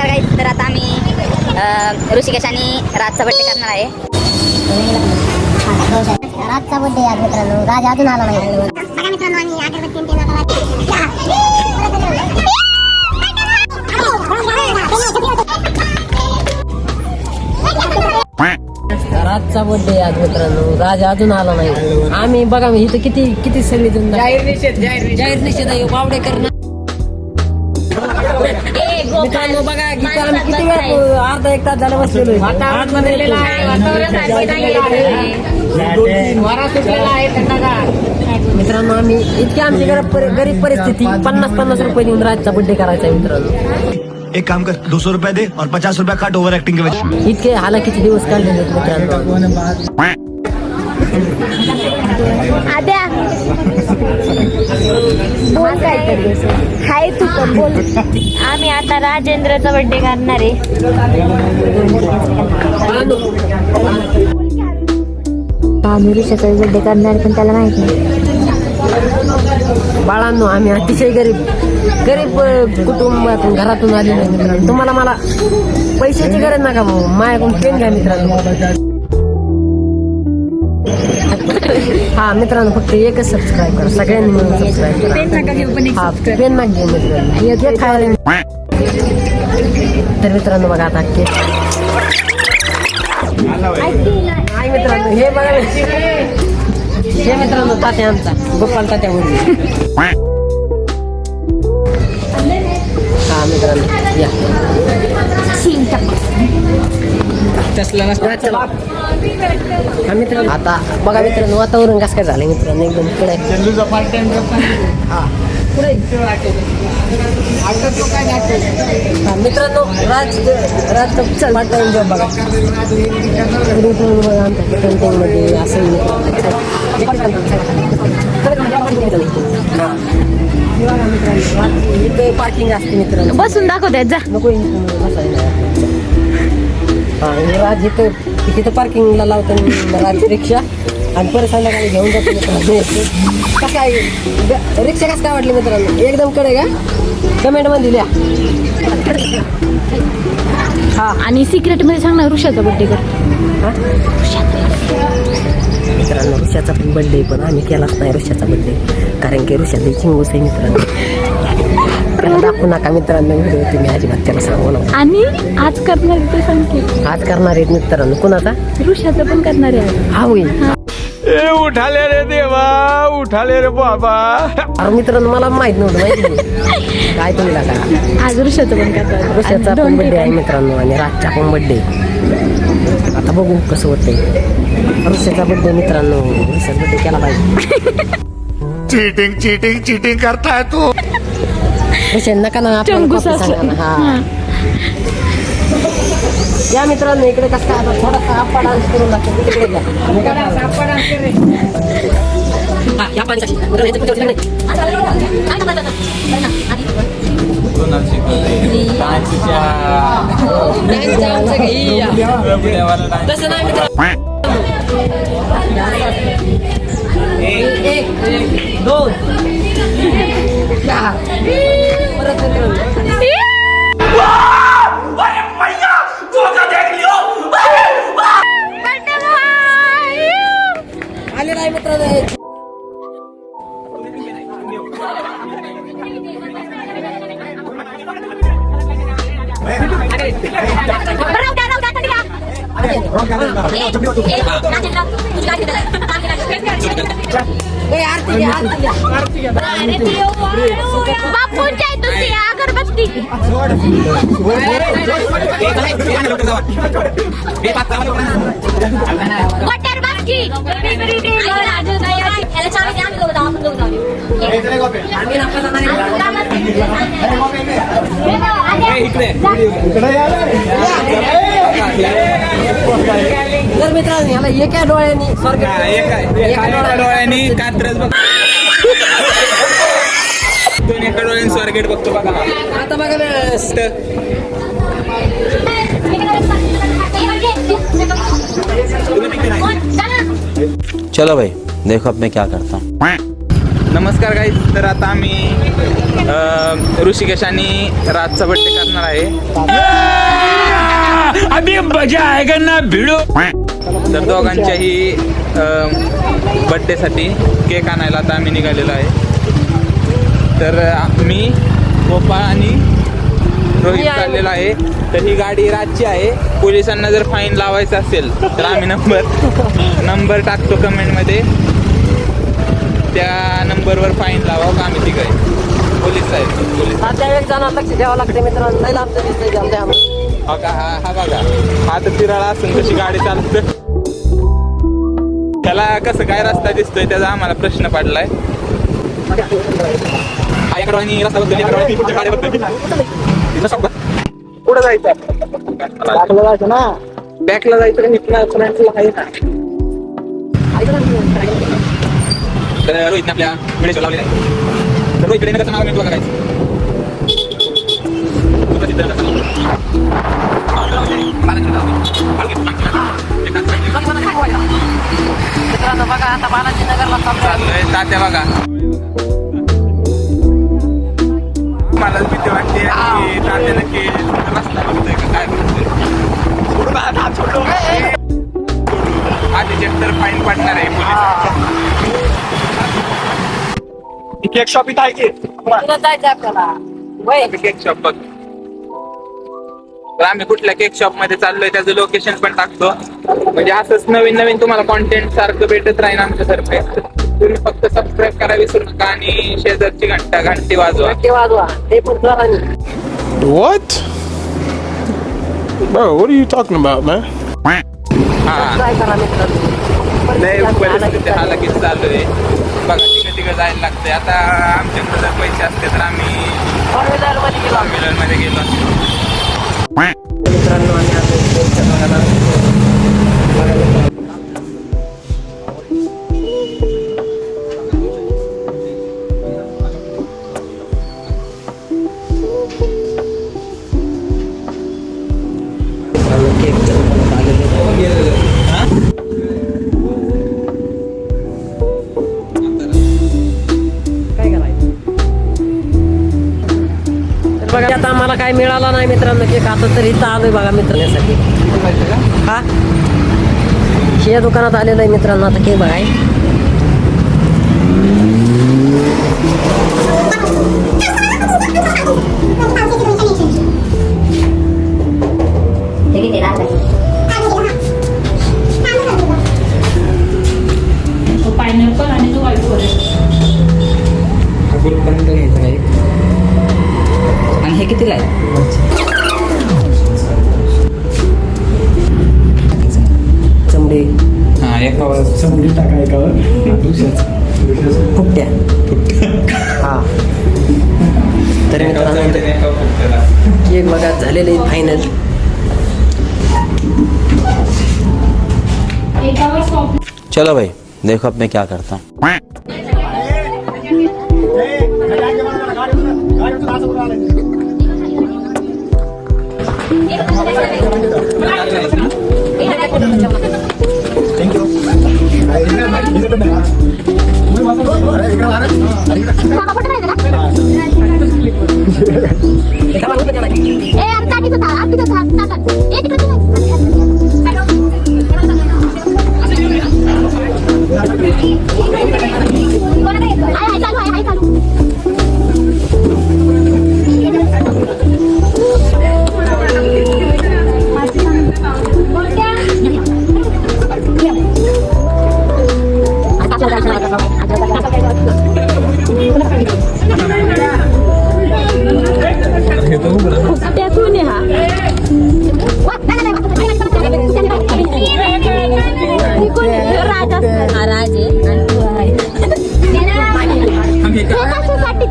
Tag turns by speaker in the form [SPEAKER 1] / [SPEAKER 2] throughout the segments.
[SPEAKER 1] नमस्कार गाईस. तर आता आम्ही ऋषिकेश आणि राजचा बड्डे करणार आहे.
[SPEAKER 2] राजचा बड्डे आज मित्रांनो. राज अजून आला नाही. बघा मित्रांनो आम्ही अगरबत्ती
[SPEAKER 3] राजचा बर्थडे आज मित्रांनो. राज अजून आला नाही. आम्ही बघा इथं किती किती सगळी जण जाहीर निषेध आहे. बावडे करणं मित्रांनो. बघा गीताला आम्ही किती वेळ अर्धा एक तास झाला बसलेलो. मित्रांनो आम्ही इतकी आमची गरीब परिस्थिती 50-50 रुपये देऊन राजचा बर्थडे करायचा आहे मित्रांनो.
[SPEAKER 4] एक काम कर 200 रुपए दे और 50 रुपया काट ओवर एक्टिंग के वजह.
[SPEAKER 3] इतके हालाकीचे दिवस काढलेले आहेत मित्रांनो.
[SPEAKER 1] आद्या बोल काय हाय तू पण बोल. आम्ही आता राजेंद्रचा बर्थडे करणार आहे. आम्ही ऋषाचा बर्थडे करणार पण त्याला माहित नाही.
[SPEAKER 3] बाळांनो आम्ही अतिशय गरीब कुटुंबातून घरातून आलेलो आहे मित्रांनो. तुम्हाला मला पैशाची गरज नका भाऊ. माझ्याकडून पेन घ्या मित्रांनो. हा मित्रांनो फक्त एकच सबस्क्राईब करा. सगळ्यांनी मिळून सबस्क्राईब करा. पेन नका घेऊ मित्रांनो. तर मित्रांनो बघा आता केक मित्रांनो. हे बघा हे मित्रांनो तात्या आमचा गोपाल तात्या वरून. हा मित्रांनो या हा मित्रांनो. आता बघा मित्रांनो वातावरण कसं काय झालं मित्रांनो. एकदम पुढे मित्रांनो राजचा पार्ट टाइम जॉब बघा. आमच्या कंटेनमध्ये असं इथे पार्किंग असते मित्रांनो.
[SPEAKER 1] बसून दाखवतात जा.
[SPEAKER 3] नको राज तिथं पार्किंगला लावतो राज रिक्षा आणि परत संध्याकाळी घेऊन जातो मित्रांनो. कसं आहे रिक्षा कसं काय वाटली मित्रांनो. एकदम कडे का कमेंट मध्ये लिहा.
[SPEAKER 1] हा आणि सिक्रेट मध्ये सांग ना ऋषाचा बर्थडे कर.
[SPEAKER 3] मित्रांनो ऋषाचा पण बर्थडे पण आम्ही केलाच नाही ऋषाचा बर्थडे. कारण की ऋषाचा चिंगूस आहे मित्रांनो. त्याला दाखवू नका मित्रांनो व्हिडिओ. तुम्ही अजिबात त्याला सांगू नका.
[SPEAKER 1] आणि आज करणार ते सांगते.
[SPEAKER 3] आज करणार आहेत मित्रांनो. कुणाचा
[SPEAKER 1] ऋषाचा पण करणार आहे.
[SPEAKER 3] हा होईल.
[SPEAKER 5] उठाले रे देवा उठाले रे बाबा.
[SPEAKER 3] अरे मित्रांनो मला माहित नव्हतं. माहिती काय तुम्ही का
[SPEAKER 1] आज ऋषाचा पण करणार.
[SPEAKER 3] ऋषाचा पण बर्थडे आहे मित्रांनो आणि राजचा पण बर्थडे. आता बघू कसं होतंय. ऋषाचा बर्थडे मित्रांनो. ऋषाचा बर्थडे केला पाहिजे.
[SPEAKER 4] चीटिंग चीटिंग चीटिंग करता है तू.
[SPEAKER 3] ऋषा नका ना आपल्याला सांगा ना. हा या मित्रांनो इकडे कसं काय आता थोडासा आप्पा डान्स करून लागतो. तिकडे घ्या. तसं नाही मित्रांनो. 1 2 परत आले नाही मित्रांनो.
[SPEAKER 1] बापूंच्या तुझी अगरबत्ती वॉटर बास्की
[SPEAKER 3] तर मित्रांनो याला एका डोळ्यानी
[SPEAKER 5] एका डोळ्यानी कात्रज बघ. दोन एका डोळ्यानी स्वारगेट बघतो बघा.
[SPEAKER 3] आता बघा
[SPEAKER 6] चलो भाई देखो अब मैं क्या करता हूँ. नमस्कार गाईज, तर आता आम्ही ऋषिकेश आणि राजचा बड्डे करणार आहे.
[SPEAKER 5] अभी मजा आएगा ना भिडो.
[SPEAKER 6] तर दोघांच्याही बड्डेसाठी केक आणायला आता आम्ही निघालेलो आहे. तर मी गोपाळ आणि रोहित चाललेला आहे. तर ही गाडी राजची आहे. पोलिसांना जर फाईन लावायचं असेल तर आम्ही नंबर टाकतो कमेंटमध्ये, त्या नंबरवर फाईन लावा का आम्ही तिकडे पोलीस आहेत. पोलीस
[SPEAKER 3] आता एक जण लक्ष द्यावं लागतं मित्रांनो, नाही आमचं दिसतंय जाम द्या.
[SPEAKER 6] हा बघा, हा तर तिराळा असून कशी गाडी चालत, त्याला कसं काय रस्ता दिसतोय त्याचा आम्हाला प्रश्न पडलाय. पुढे जायचं
[SPEAKER 3] ना
[SPEAKER 6] बॅकला जायचं का फ्रंटला आहे ना. तर रोहितने आपल्या व्हिडिओ लावलेला आहे. तर रोहित नगरचं नाव मी तुला करायचं.
[SPEAKER 3] मित्रांनो बघा आता बालाजी नगरला
[SPEAKER 6] चाललोय तात्या बघा. मला भीती वाटते की तात्या नक्की रस्ता बघतोय का काय बघतोय. आधी तर फाईन पडणार आहे पोलिस.
[SPEAKER 5] केक शॉप इथं आहे की
[SPEAKER 3] जायचं आपल्याला वय
[SPEAKER 6] केक शॉप बघ. तर आम्ही कुठल्या केक शॉप मध्ये चाललोय त्याचं लोकेशन पण टाकतो, म्हणजे असंच नवीन तुम्हाला कॉन्टेंट सारखं भेटत राहील आमच्यातर्फे. तुम्ही फक्त सबस्क्राईब करा विसरू नका आणि शेजारची घंटी वाजवा.
[SPEAKER 3] ते पण जोराने.
[SPEAKER 5] What? Bro, what are you talking about, man?
[SPEAKER 6] हा
[SPEAKER 3] काय करा मित्रांनो,
[SPEAKER 6] लय परिस्थिती हालाकीच चालू आहे बघा. तिकडे जायला लागतंय. आता आमच्याकडे जर पैसे असते तर आम्ही मध्ये गेलो असतो.
[SPEAKER 3] मित्रांनो आम्ही आता बघा आता आम्हाला काय मिळाला नाही मित्रांनो केक. आता तरी इथं आलोय बघा मित्रांसाठी. हा या दुकानात आलेलं आहे मित्रांनो आता केक बघाय.
[SPEAKER 1] पायनॅपल आणि तो व्हाईट फॉरेस्ट.
[SPEAKER 6] आणि हे कितीला आहे?
[SPEAKER 3] चमडे
[SPEAKER 6] हा एकावर
[SPEAKER 3] फुकट्या हा. तर मित्रांनो केक बघा झालेले फायनल.
[SPEAKER 1] एकावर स्टॉप.
[SPEAKER 7] चलो भाई देखो अब मैं क्या करता हूँ.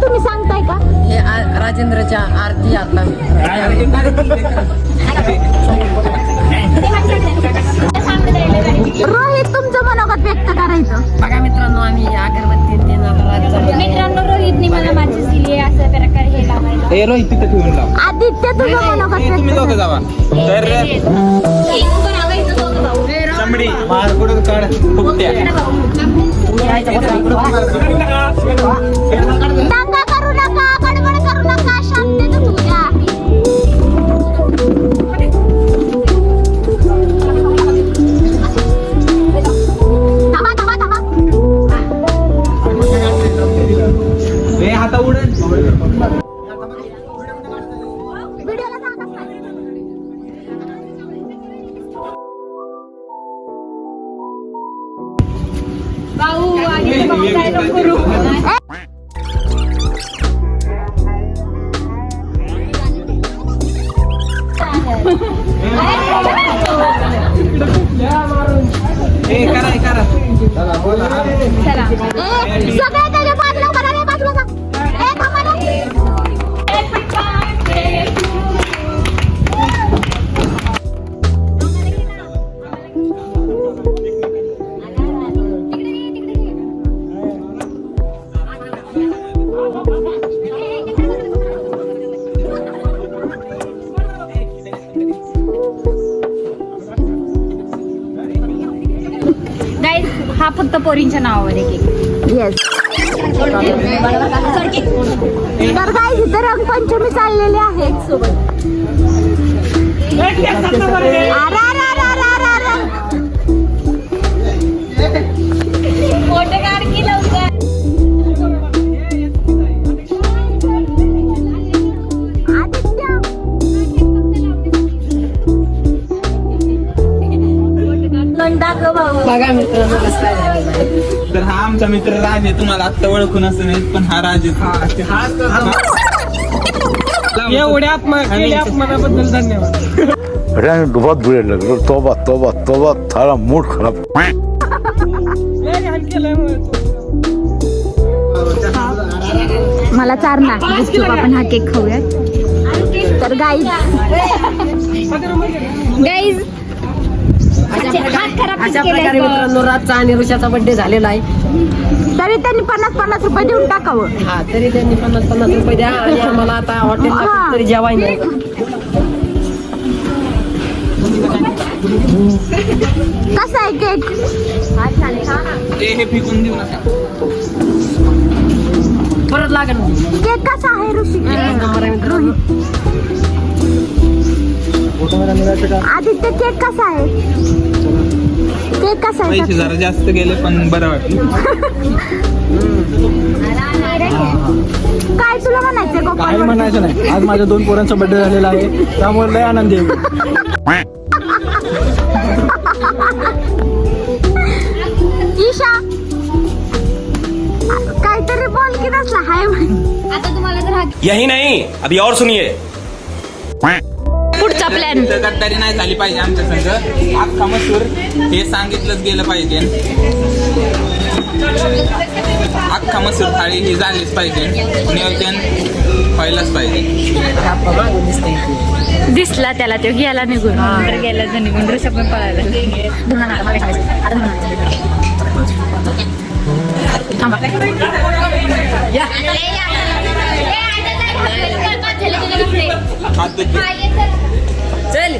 [SPEAKER 1] तुम्ही सांगताय का?
[SPEAKER 3] राजेंद्रच्या आरती आता
[SPEAKER 1] रोहित तुमचं मनोगत व्यक्त करायचं.
[SPEAKER 3] बघा मित्रांनो आम्ही अगरबत्ती
[SPEAKER 1] मित्रांनो रोहितने मला माझी दिली आहे अशा प्रकारे हे लावायला.
[SPEAKER 6] हे रोहित तिथे ठेवून लाव.
[SPEAKER 1] आदित्य तुझं मनोगत
[SPEAKER 6] तुम्ही
[SPEAKER 1] व्यक्त
[SPEAKER 6] दोघं जावा. तर चमडी मार कुठं काढ फुकट्या.
[SPEAKER 1] दंगा करू नका, गडबड करू नका, शांततेत होऊ द्या. थांबा थांबा थांबा.
[SPEAKER 6] आता उडन
[SPEAKER 1] व्हिडिओला सांगा.
[SPEAKER 6] करा
[SPEAKER 1] सगळे त्याच्या बाजूला उभा राहा रे, बाजूला जा. थांबा रे.
[SPEAKER 8] गाईज हा फक्त पोरींच्या नावावर आहे केक.
[SPEAKER 1] येस. तर काय इथे रंगपंचमी चाललेली आहे एक सोबत.
[SPEAKER 8] फोटो काढ की लवकर.
[SPEAKER 3] बघा मित्रांनो कसं काय झालेलं आहे.
[SPEAKER 6] तर हा आमचा मित्र राज आहे. तुम्हाला आत्ता ओळखून असेल पण हा राज आहे.
[SPEAKER 3] एवढ्यात मनाबद्दल धन्यवाद.
[SPEAKER 9] बहुत बुरे लग रहे तोबा तोबा तोबा थारा मूड खराब.
[SPEAKER 1] मला चारणार गुपचूप आपण हा केक खाऊया. तर गाईज
[SPEAKER 3] अशा प्रकारे मित्रांनो राजचा आणि ऋषाचा बर्थडे झालेला आहे.
[SPEAKER 1] तरी त्यांनी 50-50 रुपये देऊन टाकावं.
[SPEAKER 3] हा तरी त्यांनी 50-50 रुपये द्या आणि आम्हाला आता हॉटेलला तरी जेवाय नाही.
[SPEAKER 1] कसा आहे केक?
[SPEAKER 6] हे फेकून देऊ नका.
[SPEAKER 3] परत लागेल.
[SPEAKER 1] केक कसा आहे ऋषी? आदित्य केक कसा आहे? केक कसा
[SPEAKER 6] पैसे
[SPEAKER 1] आहे?
[SPEAKER 6] जरा जास्त गेले पण बरं वाटलं.
[SPEAKER 1] काय तुला म्हणायचं
[SPEAKER 5] काही
[SPEAKER 1] गोपाल?
[SPEAKER 5] म्हणायचं नाही. आज माझ्या 2 पोरांचा बर्थडे झालेला आहे त्यामुळे लय आनंदी आहे.
[SPEAKER 1] ईशा काहीतरी बोल की नसला हाय.
[SPEAKER 8] आता तुम्हाला जर हा
[SPEAKER 10] यही नहीं अभी और सुनिए.
[SPEAKER 8] पुढचा प्लॅन.
[SPEAKER 6] गद्दारी नाही झाली पाहिजे आमच्या संघ. अख्खा मसूर हे सांगितलंच गेलं पाहिजे. अख्खा मसूर थाळी ही झालीच पाहिजे. नियोजन व्हायलाच पाहिजे.
[SPEAKER 8] दिसला त्याला तो गेला निघून. तर गेला तो निघून. ऋषभ पण पळाला. थांबा.
[SPEAKER 6] हात धुतले.
[SPEAKER 3] चल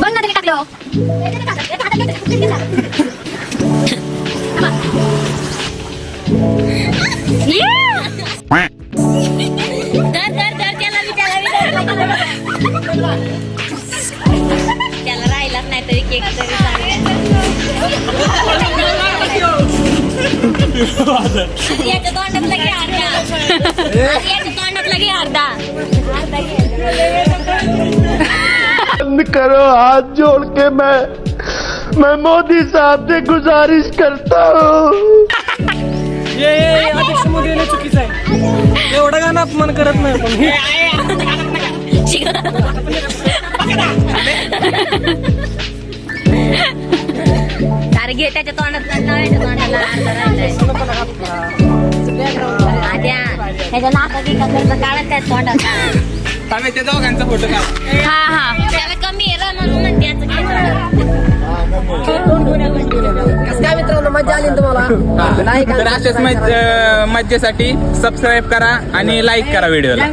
[SPEAKER 8] बंद तरी टाकलं. त्याला राहिलाच नाही तरी केक तरी याच्या तोंडात लगे अर्धा. याच्या तोंडात लगे अर्धा.
[SPEAKER 9] बंद करो हाथ जोड़ के मैं मैं मोदी साहब से गुजारिश करता हूँ
[SPEAKER 3] अध्यक्ष मोदी येणं चुकीचं आहे. एवढा गाणं अपमान करत नाही पण
[SPEAKER 8] अरे घे त्याच्या तोंडात नळ्याच्या तोंडाला आद्या ह्याच्या नाका की कलरचं काढत त्या तोंडात.
[SPEAKER 6] आम्ही त्या दोघांचा फोटो काढ.
[SPEAKER 8] हा हा त्याला कमी आहे म्हणून म्हणते याचं
[SPEAKER 3] कसं काय मित्रांनो, मजा आली ना तुम्हाला? लाईक
[SPEAKER 6] तर अशाच मज्जेसाठी सबस्क्राईब करा आणि लाईक करा व्हिडिओला.